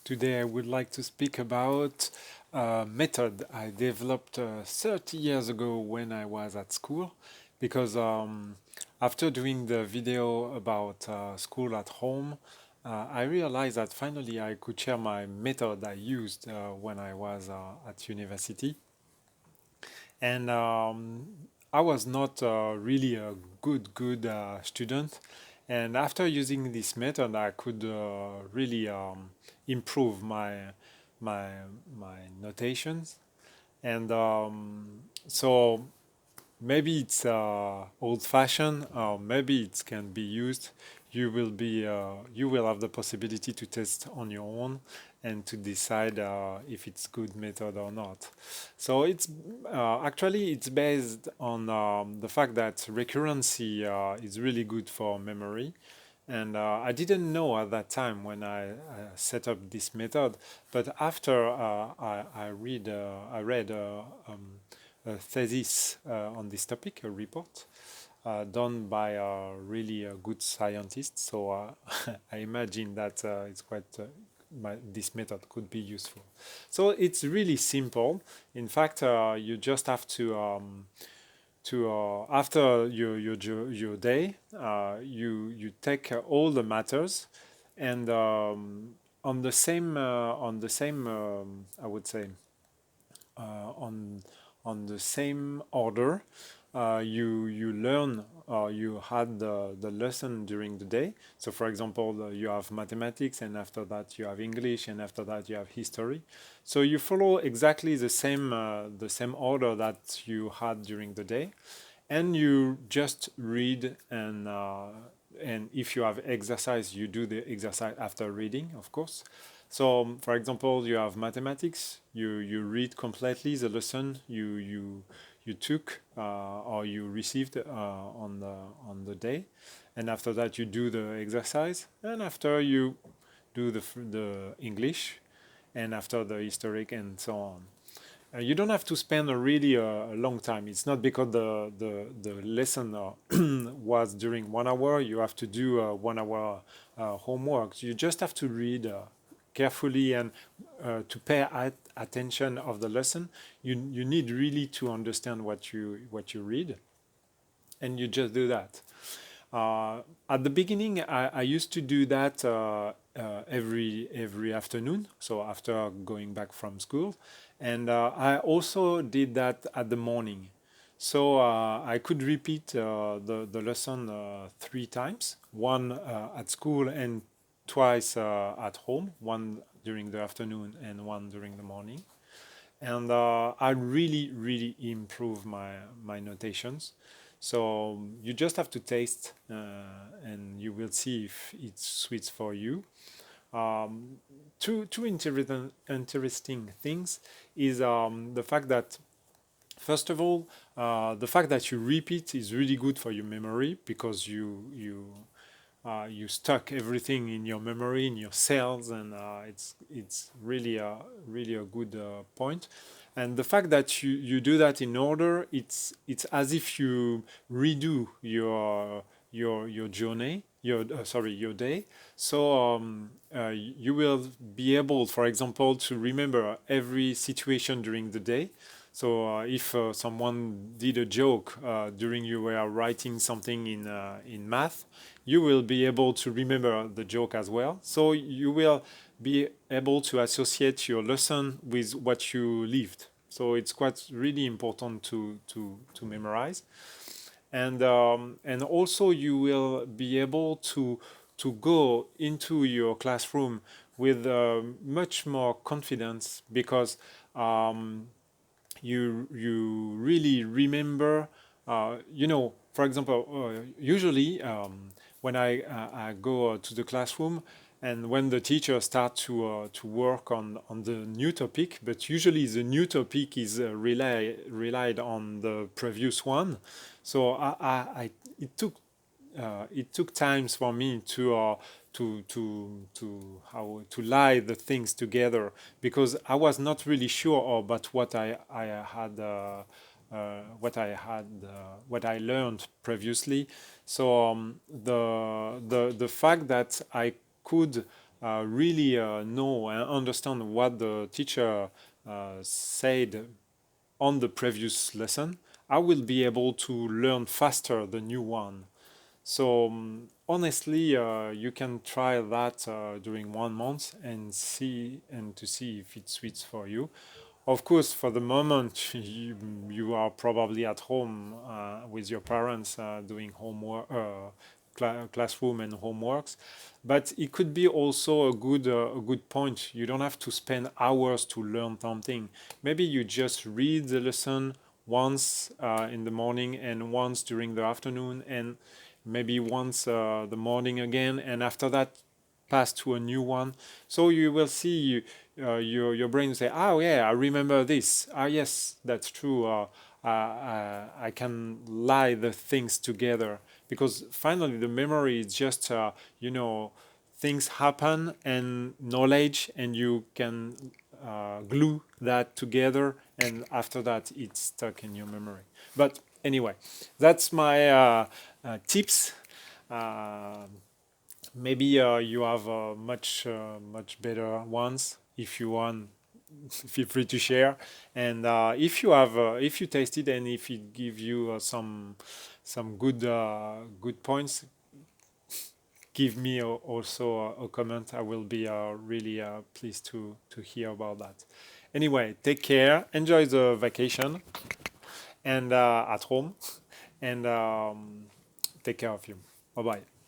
Today I would like to speak about a method I developed 30 years ago when I was at school because after doing the video about school at home, I realized that finally I could share my method I used when I was at university. And I was not really a good student. And after using this method, I could really improve my my notations. And so maybe it's old-fashioned, or maybe it can be used. You will have the possibility to test on your own and to decide if it's good method or not. So it's based on the fact that recurrency is really good for memory. And I didn't know at that time when I set up this method, but after I read a thesis on this topic, a report done by a really good scientist. So I imagine that it's quite this method could be useful. So it's really simple. In fact, you just have to after your day, you take all the matters and on the same I would say on the same order you learn you had the lesson during the day. So for example, you have mathematics, and after that you have English, and after that you have history. So you follow exactly the same order that you had during the day, and you just read and if you have exercise, you do the exercise after reading, of course. So, for example, you have mathematics. You read completely the lesson you took or you received on the day, and after that you do the exercise, and after you do the English, and after the historic, and so on. You don't have to spend a really a long time. It's not because the lesson was during 1 hour, you have to do 1 hour homework. You just have to read carefully and to pay attention of the lesson. You need really to understand what you read, and you just do that. At the beginning, I used to do that every afternoon, so after going back from school, and I also did that at the morning. So I could repeat the lesson 3 times, one at school and twice at home, one during the afternoon and one during the morning. And I really improve my notations. So you just have to taste, and you will see if it suits for you. Um, two interesting things is the fact that, first of all, the fact that you repeat is really good for your memory, because you stuck everything in your memory, in your cells, and it's really a good point. And the fact that you do that in order, it's as if you redo your journey, your day. So you will be able, for example, to remember every situation during the day. So if someone did a joke during you were writing something in math, you will be able to remember the joke as well. So you will be able to associate your lesson with what you lived. So it's quite really important to memorize, and also you will be able to go into your classroom with much more confidence, because um, you really remember. For example, usually when I go to the classroom, and when the teacher starts to work on the new topic, but usually the new topic is relied on the previous one. So it took times for me to how to lie the things together, because I was not really sure about what I learned previously. So the fact that I could really know and understand what the teacher said on the previous lesson, I will be able to learn faster the new one. So honestly, you can try that during 1 month and see if it suits for you. Of course, for the moment, you are probably at home with your parents doing homework, classroom and homeworks, but it could be also a good point. You don't have to spend hours to learn something. Maybe you just read the lesson once in the morning and once during the afternoon, and maybe once the morning again, and after that pass to a new one. So you will see your brain say, "Oh yeah, I remember this. Ah yes, that's true. I can lie the things together because finally the memory is just you know things happen and knowledge, and you can glue that together, and after that it's stuck in your memory." But anyway, that's my tips. Uh, Maybe you have much better ones. If you want, feel free to share. And if you taste it and if it give you some good points, give me also a comment. I will be really pleased to hear about that. Anyway, take care. Enjoy the vacation and at home, and take care of you. Bye bye.